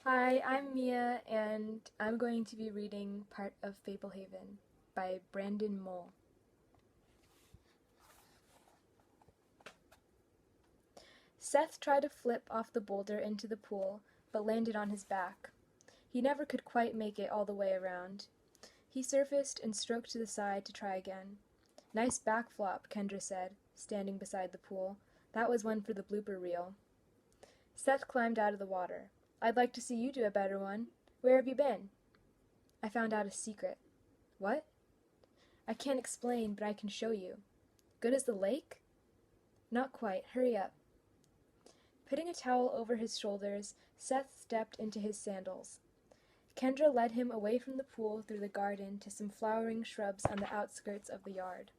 Hi, I'm Mia, and I'm going to be reading part of Fablehaven by Brandon Mole. Seth tried to flip off the boulder into the pool, but landed on his back. He never could quite make it all the way around. He surfaced and stroked to the side to try again. Nice back flop, Kendra said, standing beside the pool. That was one for the blooper reel. Seth climbed out of the water. I'd like to see you do a better one. Where have you been? I found out a secret. What? I can't explain, but I can show you. Good as the lake? Not quite. Hurry up. Putting a towel over his shoulders, Seth stepped into his sandals. Kendra led him away from the pool through the garden to some flowering shrubs on the outskirts of the yard.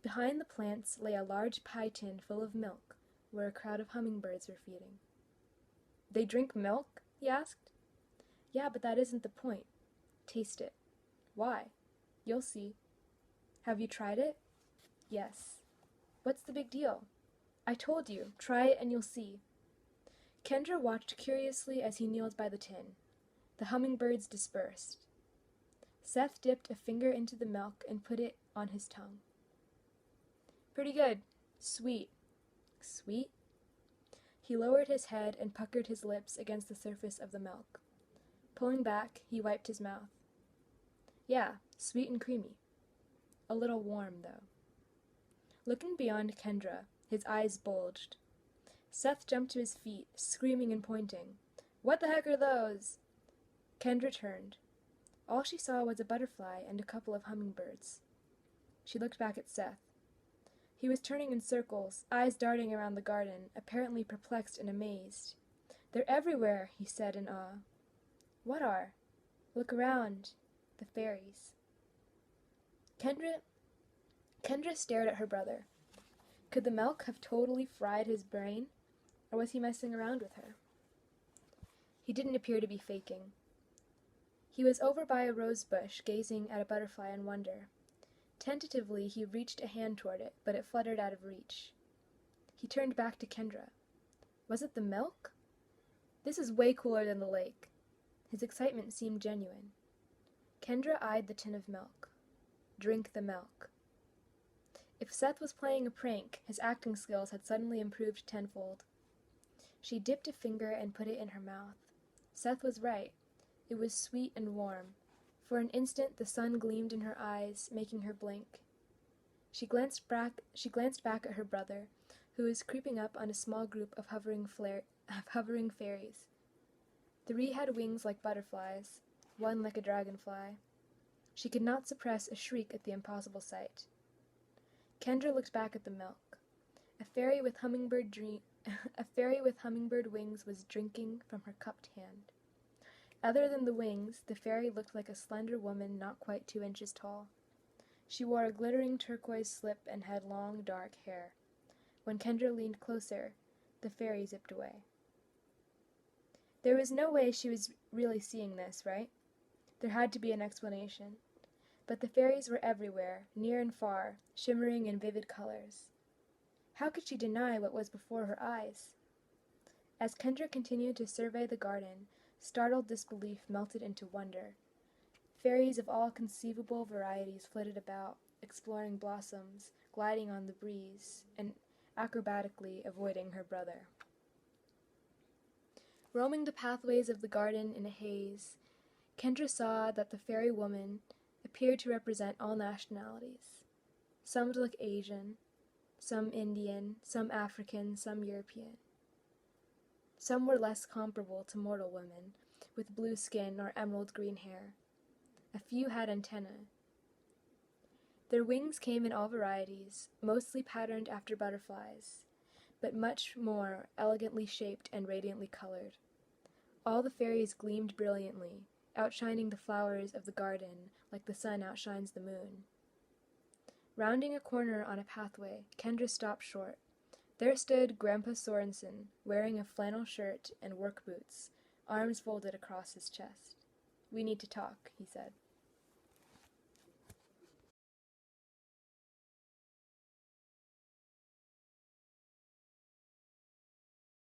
Behind the plants lay a large pie tin full of milk, where a crowd of hummingbirds were feeding. They drink milk? He asked. Yeah, but that isn't the point. Taste it. Why? You'll see. Have you tried it? Yes. What's the big deal? I told you, try it and you'll see. Kendra watched curiously as he kneeled by the tin. The hummingbirds dispersed. Seth dipped a finger into the milk and put it on his tongue. Pretty good. Sweet. Sweet? He lowered his head and puckered his lips against the surface of the milk. Pulling back, he wiped his mouth. Yeah, sweet and creamy. A little warm, though. Looking beyond Kendra, his eyes bulged. Seth jumped to his feet, screaming and pointing. What the heck are those? Kendra turned. All she saw was a butterfly and a couple of hummingbirds. She looked back at Seth. He was turning in circles, eyes darting around the garden, apparently perplexed and amazed. They're everywhere, he said in awe. What are? Look around. The fairies. Kendra stared at her brother. Could the milk have totally fried his brain, or was he messing around with her? He didn't appear to be faking. He was over by a rose bush, gazing at a butterfly in wonder. Tentatively, he reached a hand toward it, but it fluttered out of reach. He turned back to Kendra. Was it the milk? This is way cooler than the lake. His excitement seemed genuine. Kendra eyed the tin of milk. Drink the milk. If Seth was playing a prank, his acting skills had suddenly improved tenfold. She dipped a finger and put it in her mouth. Seth was right. It was sweet and warm. For an instant the sun gleamed in her eyes, making her blink. She glanced back at her brother, who was creeping up on a small group of hovering fairies. 3 had wings like butterflies, 1 like a dragonfly. She could not suppress a shriek at the impossible sight. Kendra looked back at the milk. A fairy with hummingbird wings was drinking from her cupped hand. Other than the wings, the fairy looked like a slender woman not quite 2 inches tall. She wore a glittering turquoise slip and had long, dark hair. When Kendra leaned closer, the fairy zipped away. There was no way she was really seeing this, right? There had to be an explanation. But the fairies were everywhere, near and far, shimmering in vivid colors. How could she deny what was before her eyes? As Kendra continued to survey the garden, startled disbelief melted into wonder. Fairies of all conceivable varieties flitted about, exploring blossoms, gliding on the breeze, and acrobatically avoiding her brother. Roaming the pathways of the garden in a haze, Kendra saw that the fairy woman appeared to represent all nationalities. Some to look Asian, some Indian, some African, some European. Some were less comparable to mortal women, with blue skin or emerald green hair. A few had antennae. Their wings came in all varieties, mostly patterned after butterflies, but much more elegantly shaped and radiantly colored. All the fairies gleamed brilliantly, outshining the flowers of the garden like the sun outshines the moon. Rounding a corner on a pathway, Kendra stopped short. There stood Grandpa Sorensen, wearing a flannel shirt and work boots, arms folded across his chest. We need to talk, he said.